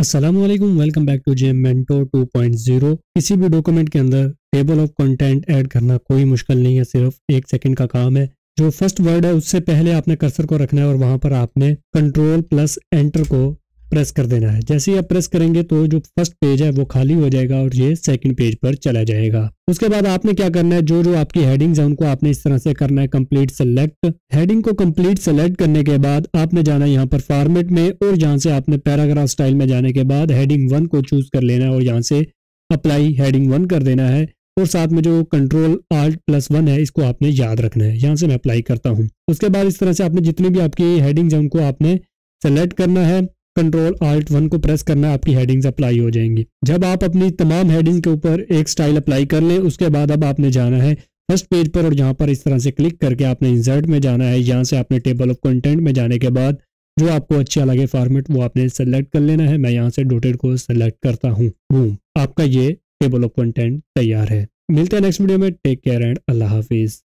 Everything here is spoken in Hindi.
अस्सलाम वालेकुम, वेलकम बैक टू जेएम मेंटो 2.0। किसी भी डॉक्यूमेंट के अंदर टेबल ऑफ कंटेंट ऐड करना कोई मुश्किल नहीं है, सिर्फ 1 सेकंड का काम है। जो फर्स्ट वर्ड है उससे पहले आपने कर्सर को रखना है और वहां पर आपने कंट्रोल प्लस एंटर को प्रेस कर देना है। जैसे ही आप प्रेस करेंगे तो जो फर्स्ट पेज है वो खाली हो जाएगा और ये सेकंड पेज पर चला जाएगा। उसके बाद आपने क्या करना है, जो जो आपकी हेडिंग्स है उनको आपने इस तरह से करना है कंप्लीट सेलेक्ट। हेडिंग को कंप्लीट सेलेक्ट करने के बाद आपने जाना है यहाँ पर फॉर्मेट में और यहाँ से आपने पैराग्राफ स्टाइल में जाने के बाद हेडिंग 1 को चूज कर लेना है और यहाँ से अप्लाई हेडिंग 1 कर देना है। और साथ में जो कंट्रोल आल्ट प्लस 1 है इसको आपने याद रखना है। यहाँ से मैं अप्लाई करता हूँ। उसके बाद इस तरह से आपने जितनी भी आपकी हेडिंग्स है उनको आपने सेलेक्ट करना है, कंट्रोल आल्ट 1 को प्रेस करना है, आपकी हेडिंग्स अप्लाई हो जाएंगी। जब आप अपनी तमाम हेडिंग्स के ऊपर एक स्टाइल अप्लाई कर लें उसके बाद अब आपने जाना है फर्स्ट पेज पर और यहाँ पर इस तरह से क्लिक करके आपने इंसर्ट में जाना है। यहाँ से आपने टेबल ऑफ कंटेंट में जाने के बाद जो आपको अच्छा लगे फॉर्मेट वो आपने सेलेक्ट कर लेना है। मैं यहाँ से डॉटेड को सेलेक्ट करता हूँ। बूम, आपका ये टेबल ऑफ कंटेंट तैयार है। मिलते हैं नेक्स्ट वीडियो में। Take care and Allah Hafiz.